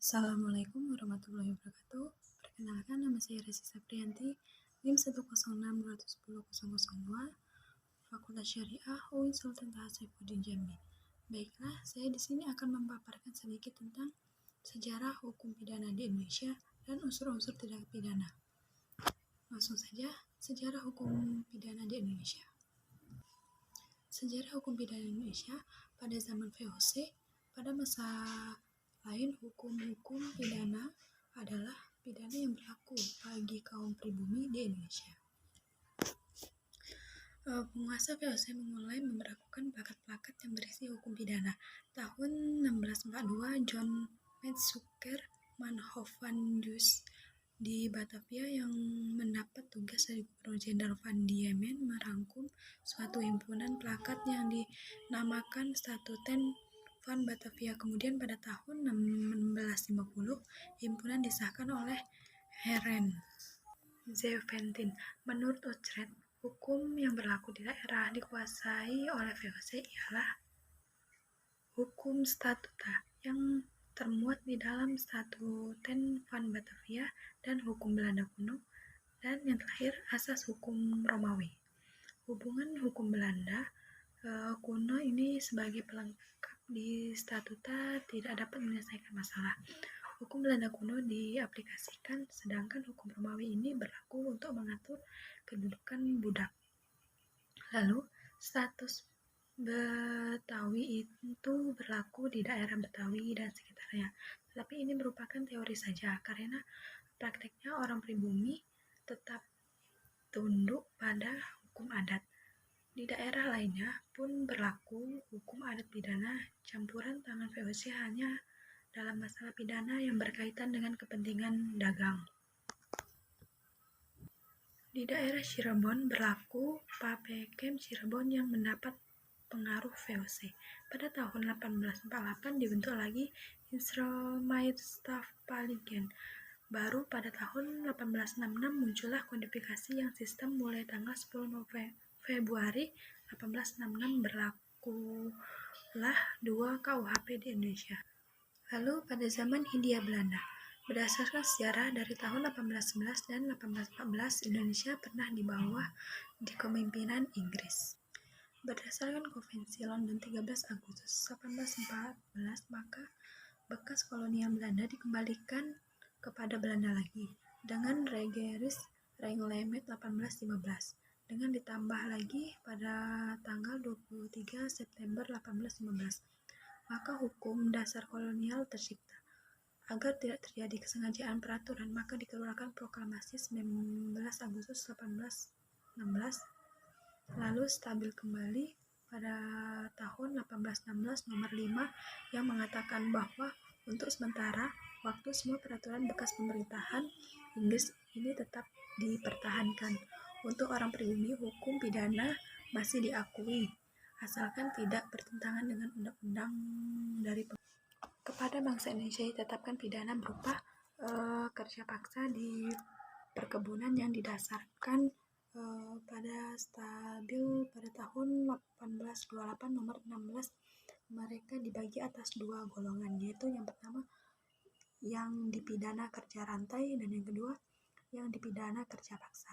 Assalamualaikum warahmatullahi wabarakatuh. Perkenalkan, nama saya Resi Saprianti, NIM 106210002, Fakultas Syariah UI Sultan Taha Saifuddin Jambi. Baiklah, saya di sini akan memaparkan sedikit tentang sejarah hukum pidana di Indonesia dan unsur-unsur tindak pidana. Langsung saja, sejarah hukum pidana di Indonesia. Sejarah hukum pidana di Indonesia pada zaman VOC, pada masa lain, hukum-hukum pidana adalah pidana yang berlaku bagi kaum pribumi di Indonesia. Penguasa VOC memulai memberlakukan plakat-plakat yang berisi hukum pidana. Tahun 1642, John Metsuker Manhoefandus di Batavia yang mendapat tugas dari Gubernur Jenderal Van Diemen merangkum suatu himpunan plakat yang dinamakan Statuten Van Batavia. Kemudian pada tahun 1650, himpunan disahkan oleh Heren Zeventin. Menurut Utrecht, hukum yang berlaku di daerah dikuasai oleh VOC ialah hukum statuta yang termuat di dalam Statuten Van Batavia dan hukum Belanda kuno, dan yang terakhir asas hukum Romawi. Hubungan hukum Belanda kuno ini sebagai pelengkap di statuta tidak dapat menyelesaikan masalah. Hukum Belanda kuno diaplikasikan, sedangkan hukum Romawi ini berlaku untuk mengatur kedudukan budak. Lalu, status Betawi itu berlaku di daerah Betawi dan sekitarnya. Tetapi ini merupakan teori saja, karena prakteknya orang pribumi tetap tunduk pada hukum adat. Di daerah lainnya pun berlaku hukum adat pidana campuran tangan VOC hanya dalam masalah pidana yang berkaitan dengan kepentingan dagang. Di daerah Cirebon berlaku Papekem Cirebon yang mendapat pengaruh VOC. Pada tahun 1848 dibentuk lagi Instrumentstafpalingen. Baru pada tahun 1866 muncullah kodifikasi yang sistem mulai tanggal 10 Februari 1866 berlakulah 2 KUHP di Indonesia. Lalu pada zaman Hindia Belanda, berdasarkan sejarah dari tahun 1811 dan 1814, Indonesia pernah di bawah di kepemimpinan Inggris. Berdasarkan Konvensi London 13 Agustus 1814, maka bekas kolonial Belanda dikembalikan kepada Belanda lagi dengan Regeris Rijnlemet 1815, dengan ditambah lagi pada tanggal 23 September 1815. Maka hukum dasar kolonial tercipta. Agar tidak terjadi kesengajaan peraturan, maka dikeluarkan proklamasi 19 Agustus 1816, lalu stabil kembali pada tahun 1816 nomor 5 yang mengatakan bahwa untuk sementara waktu semua peraturan bekas pemerintahan Inggris ini tetap dipertahankan. Untuk orang pribumi, hukum pidana masih diakui asalkan tidak bertentangan dengan undang-undang dari kepada bangsa Indonesia. Ditetapkan pidana berupa kerja paksa di perkebunan yang didasarkan pada stabil pada tahun 1828 nomor 16. Mereka dibagi atas 2 golongan, yaitu yang pertama yang dipidana kerja rantai dan yang kedua yang dipidana kerja paksa,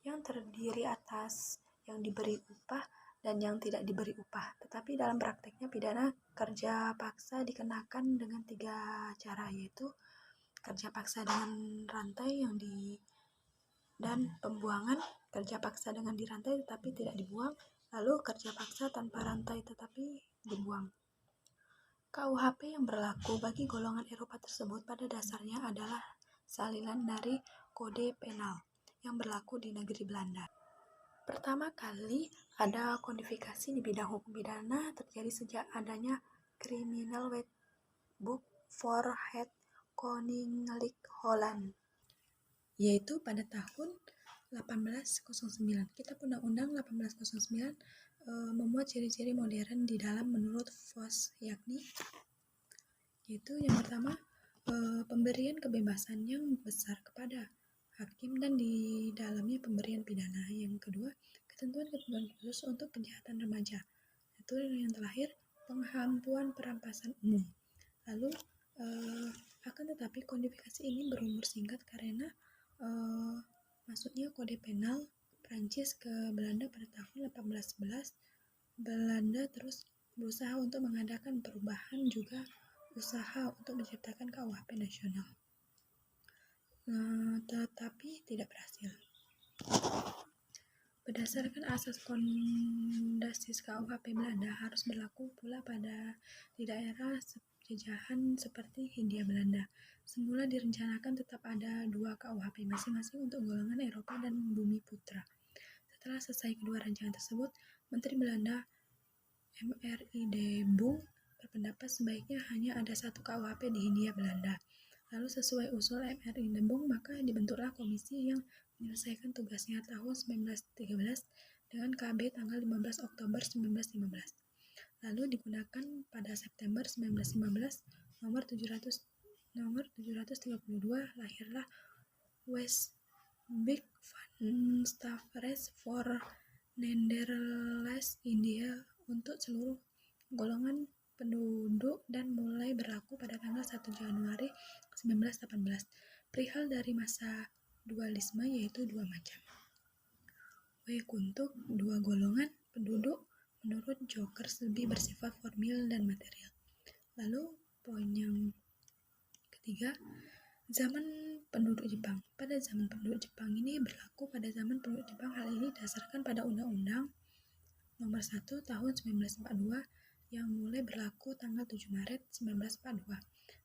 yang terdiri atas yang diberi upah dan yang tidak diberi upah. Tetapi dalam prakteknya pidana kerja paksa dikenakan dengan 3 cara, yaitu kerja paksa dengan rantai dan pembuangan, kerja paksa dengan dirantai tetapi tidak dibuang, lalu kerja paksa tanpa rantai tetapi dibuang. KUHP yang berlaku bagi golongan Eropa tersebut pada dasarnya adalah salinan dari kode penal yang berlaku di negeri Belanda. Pertama kali ada kodifikasi di bidang hukum pidana terjadi sejak adanya Criminal Wetboek for Het Koninklijk Holland, yaitu pada tahun 1809. Kitab Undang-Undang 1809 memuat ciri-ciri modern di dalam menurut Vos, yaitu yang pertama pemberian kebebasan yang besar kepada hakim dan di dalamnya pemberian pidana. Yang kedua, ketentuan-ketentuan khusus untuk kejahatan remaja. Itu yang terakhir, penghampuan perampasan umum. Lalu tapi kodifikasi ini berumur singkat karena masuknya kode penal Prancis ke Belanda pada tahun 1811. Belanda terus berusaha untuk mengadakan perubahan, juga usaha untuk menciptakan KUHP nasional, tetapi tidak berhasil. Berdasarkan asas kondasis KUHP Belanda harus berlaku pula di daerah jajahan seperti Hindia Belanda. Semula direncanakan tetap ada 2 KUHP masing-masing untuk golongan Eropa dan Bumi Putra. Setelah selesai kedua rancangan tersebut, Menteri Belanda MRI de Bung berpendapat sebaiknya hanya ada 1 KUHP di Hindia Belanda. Lalu sesuai usul MRI de Bung, maka dibentuklah komisi yang menyelesaikan tugasnya tahun 1913 dengan KB tanggal 15 Oktober 1915. Lalu digunakan pada September 1915 nomor 732 lahirlah Westbik van Stavres for Nederlands India untuk seluruh golongan penduduk dan mulai berlaku pada tanggal 1 Januari 1918. Perihal dari masa dualisme yaitu 2 macam. Untuk 2 golongan penduduk menurut Jokers lebih bersifat formil dan material. Lalu poin yang ketiga, zaman penduduk Jepang. Pada zaman penduduk Jepang ini berlaku pada zaman penduduk Jepang. Hal ini didasarkan pada Undang-Undang Nomor 1 Tahun 1942 yang mulai berlaku tanggal 7 Maret 1942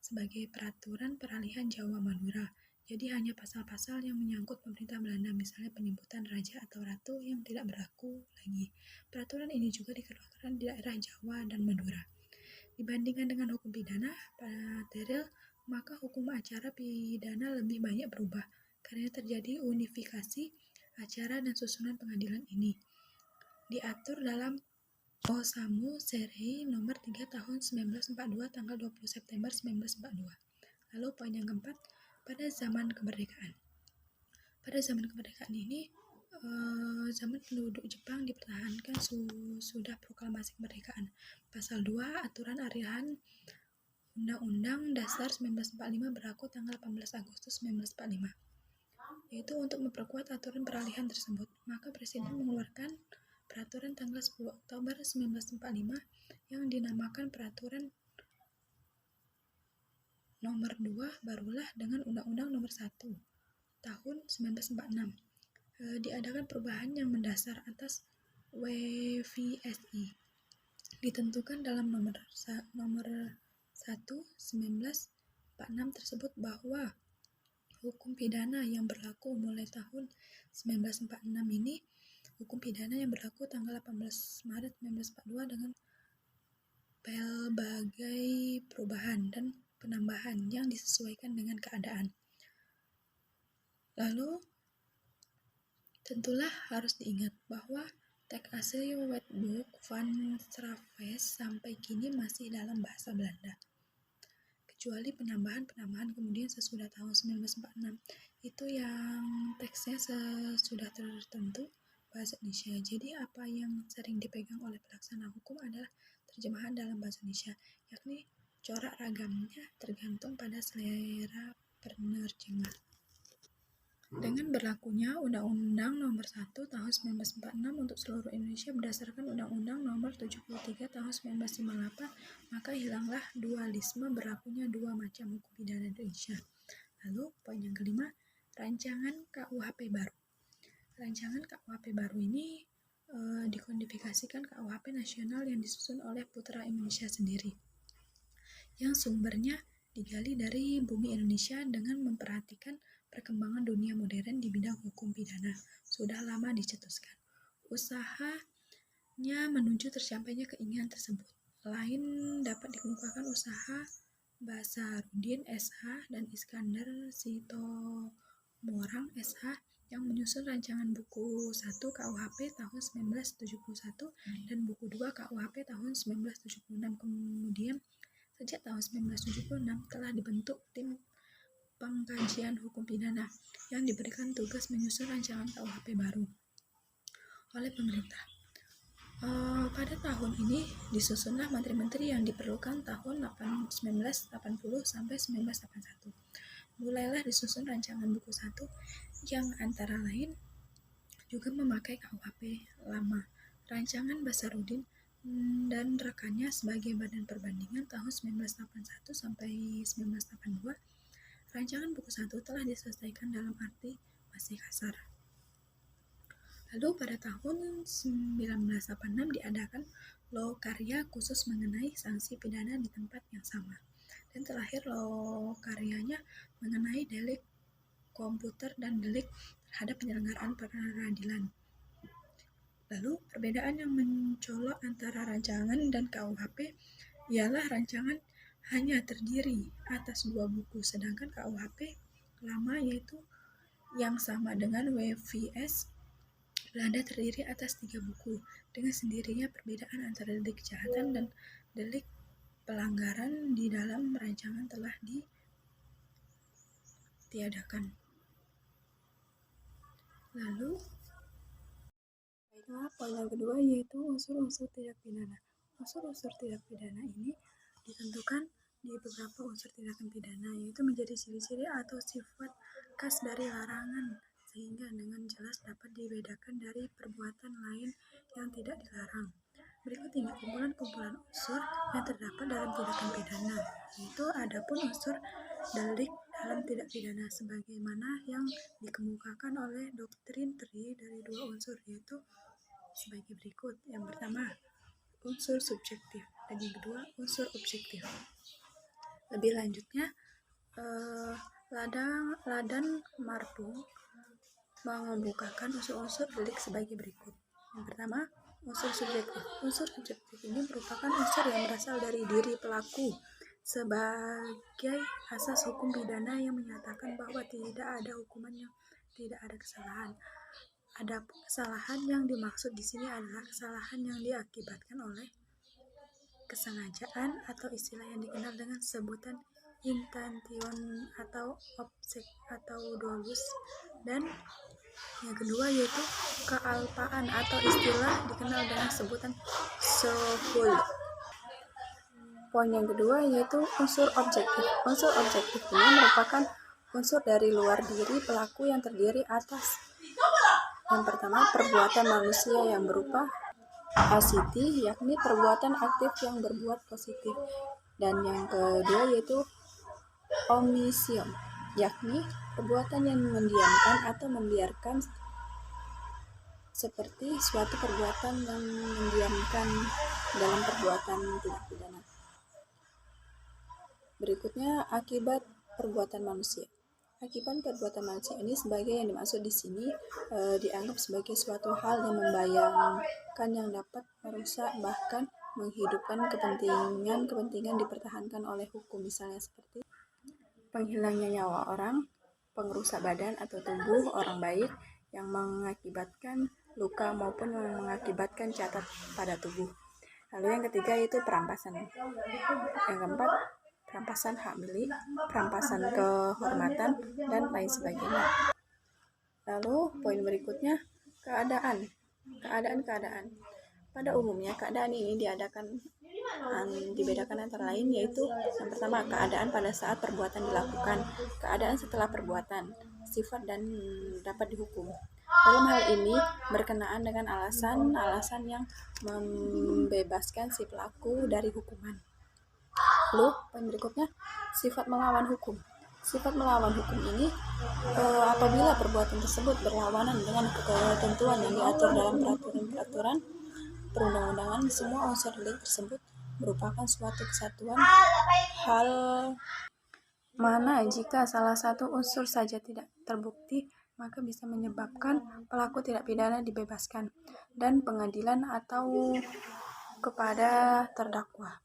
sebagai peraturan peralihan Jawa Madura. Jadi hanya pasal-pasal yang menyangkut pemerintah Belanda, misalnya penyebutan raja atau ratu, yang tidak berlaku lagi. Peraturan ini juga dikeluarkan di daerah Jawa dan Madura. Dibandingkan dengan hukum pidana material, maka hukum acara pidana lebih banyak berubah karena terjadi unifikasi acara dan susunan pengadilan ini. Diatur dalam Osamu Serei nomor 3 tahun 1942 tanggal 20 September 1942. Lalu poin yang keempat, pada zaman kemerdekaan. Pada zaman kemerdekaan ini, zaman penduduk Jepang dipertahankan sudah proklamasi kemerdekaan. Pasal 2 aturan arahan Undang-Undang Dasar 1945 berlaku tanggal 18 Agustus 1945, yaitu untuk memperkuat aturan peralihan tersebut. Maka Presiden mengeluarkan peraturan tanggal 10 Oktober 1945 yang dinamakan Peraturan Nomor 2 barulah dengan Undang-Undang Nomor 1 Tahun 1946. Diadakan perubahan yang mendasar atas WVSI. Ditentukan dalam nomor 1 1946 tersebut bahwa hukum pidana yang berlaku mulai tahun 1946 ini, hukum pidana yang berlaku tanggal 18 Maret 1942 dengan pelbagai perubahan dan penambahan yang disesuaikan dengan keadaan. Lalu tentulah harus diingat bahwa teks asli Wetboek van Stavres sampai kini masih dalam bahasa Belanda, kecuali penambahan kemudian sesudah tahun 1946 itu yang teksnya sudah tertentu bahasa Indonesia. Jadi apa yang sering dipegang oleh pelaksana hukum adalah terjemahan dalam bahasa Indonesia, yakni corak ragamnya tergantung pada selera penerjemah. Dengan berlakunya Undang-Undang Nomor 1 Tahun 1946 untuk seluruh Indonesia berdasarkan Undang-Undang Nomor 73 Tahun 1958, maka hilanglah dualisme berlakunya 2 macam hukum pidana Indonesia. Lalu poin yang kelima, rancangan KUHP baru. Rancangan KUHP baru ini dikodifikasikan KUHP nasional yang disusun oleh putra Indonesia sendiri, yang sumbernya digali dari bumi Indonesia dengan memperhatikan perkembangan dunia modern di bidang hukum pidana. Sudah lama dicetuskan. Usahanya menuju tercapainya keinginan tersebut. Lain dapat dikemukakan usaha Basarudin SH dan Iskandar Sitomorang SH yang menyusun rancangan buku 1 KUHP tahun 1971 dan buku 2 KUHP tahun 1976. Kemudian sejak tahun 1976 telah dibentuk tim pengkajian hukum pidana yang diberikan tugas menyusun rancangan KUHP baru oleh pemerintah. Pada tahun ini disusunlah menteri-menteri yang diperlukan tahun 1980 sampai 1981. mulailah disusun rancangan buku 1 yang antara lain juga memakai KUHP lama. Rancangan Basarudin dan rekannya sebagai badan perbandingan tahun 1981 sampai 1982, rancangan buku 1 telah diselesaikan dalam arti masih kasar. Lalu pada tahun 1986 diadakan Lokarya khusus mengenai sanksi pidana di tempat yang sama. Dan terakhir Lokaryanya mengenai delik komputer dan delik terhadap penyelenggaraan peradilan. Lalu perbedaan yang mencolok antara rancangan dan KUHP ialah rancangan hanya terdiri atas 2 buku, sedangkan KUHP lama yaitu yang sama dengan WVS Belanda terdiri atas 3 buku. Dengan sendirinya perbedaan antara delik kejahatan dan delik pelanggaran di dalam rancangan telah ditiadakan. Lalu poin yang kedua yaitu unsur-unsur tindak pidana. Unsur-unsur tindak pidana ini ditentukan di beberapa unsur tindakan pidana, yaitu menjadi ciri-ciri atau sifat khas dari larangan, sehingga dengan jelas dapat dibedakan dari perbuatan lain yang tidak dilarang. Berikut ini kumpulan-kumpulan unsur yang terdapat dalam tindakan pidana, yaitu adapun unsur delik dalam tindak pidana sebagaimana yang dikemukakan oleh doktrin terdiri dari 2 unsur, yaitu sebagai berikut. Yang pertama, unsur subjektif, dan yang kedua, unsur objektif. Lebih lanjutnya, Ladan Marpo mengemukakan unsur-unsur delik sebagai berikut. Yang pertama, unsur subjektif. Unsur subjektif ini merupakan unsur yang berasal dari diri pelaku sebagai asas hukum pidana yang menyatakan bahwa tidak ada hukuman yang tidak ada kesalahan. Ada kesalahan yang dimaksud di sini adalah kesalahan yang diakibatkan oleh kesengajaan atau istilah yang dikenal dengan sebutan intention atau objek atau dolus, dan yang kedua yaitu kealpaan atau istilah dikenal dengan sebutan sohul. Poin yang kedua yaitu unsur objektif. Unsur objektif ini merupakan unsur dari luar diri pelaku yang terdiri atas yang pertama, perbuatan manusia yang berupa asiti, yakni perbuatan aktif yang berbuat positif. Dan yang kedua yaitu omission, yakni perbuatan yang mendiamkan atau membiarkan, seperti suatu perbuatan yang mendiamkan dalam perbuatan tindak pidana. Berikutnya, akibat perbuatan manusia. Akibat perbuatan manusia ini sebagai yang dimaksud di sini dianggap sebagai suatu hal yang membayangkan yang dapat merusak bahkan menghidupkan kepentingan dipertahankan oleh hukum, misalnya seperti penghilangnya nyawa orang, pengerusak badan atau tubuh orang baik yang mengakibatkan luka maupun mengakibatkan cacat pada tubuh. Lalu yang ketiga yaitu perampasan. Yang keempat, perampasan hak milik, perampasan kehormatan, dan lain sebagainya. Lalu poin berikutnya, keadaan. Pada umumnya keadaan ini dibedakan antara lain, yaitu yang pertama, keadaan pada saat perbuatan dilakukan, keadaan setelah perbuatan, sifat dan dapat dihukum. Dalam hal ini berkenaan dengan alasan yang membebaskan si pelaku dari hukuman. Lalu poin berikutnya, sifat melawan hukum. Sifat melawan hukum ini apabila perbuatan tersebut berlawanan dengan ketentuan yang diatur dalam peraturan perundang-undangan, semua unsur delik tersebut merupakan suatu kesatuan. Hal mana jika salah satu unsur saja tidak terbukti, maka bisa menyebabkan pelaku tindak pidana dibebaskan dan pengadilan atau kepada terdakwa.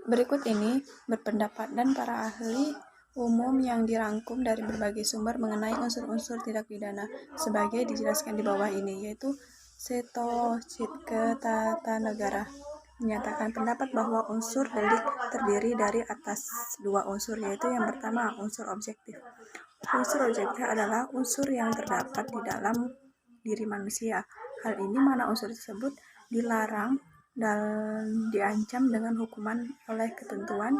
Berikut ini berpendapat dan para ahli umum yang dirangkum dari berbagai sumber mengenai unsur-unsur tindak pidana sebagai dijelaskan di bawah ini, yaitu Seto Citke Tatanegara menyatakan pendapat bahwa unsur delik terdiri dari atas 2 unsur, yaitu yang pertama, unsur objektif. Unsur objektif adalah unsur yang terdapat di dalam diri manusia. Hal ini mana unsur tersebut dilarang dan diancam dengan hukuman oleh ketentuan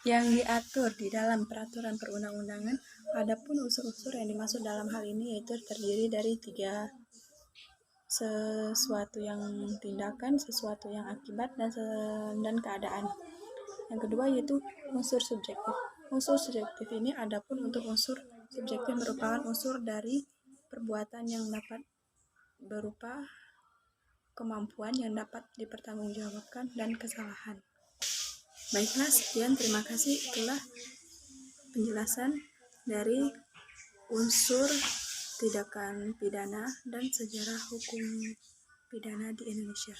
yang diatur di dalam peraturan perundang-undangan. Adapun unsur-unsur yang dimaksud dalam hal ini yaitu terdiri dari 3, sesuatu yang tindakan, sesuatu yang akibat, dan keadaan. Yang kedua yaitu unsur subjektif. Unsur subjektif ini adapun untuk unsur subjektif merupakan unsur dari perbuatan yang dapat berupa kemampuan yang dapat dipertanggungjawabkan dan kesalahan. Baiklah, sekian, terima kasih. Itulah penjelasan dari unsur tindakan pidana dan sejarah hukum pidana di Indonesia.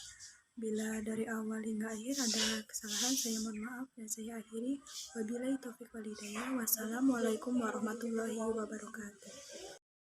Bila dari awal hingga akhir ada kesalahan, saya mohon maaf dan saya akhiri. Wabillahi taufiq wal hidayah. Wassalamualaikum warahmatullahi wabarakatuh.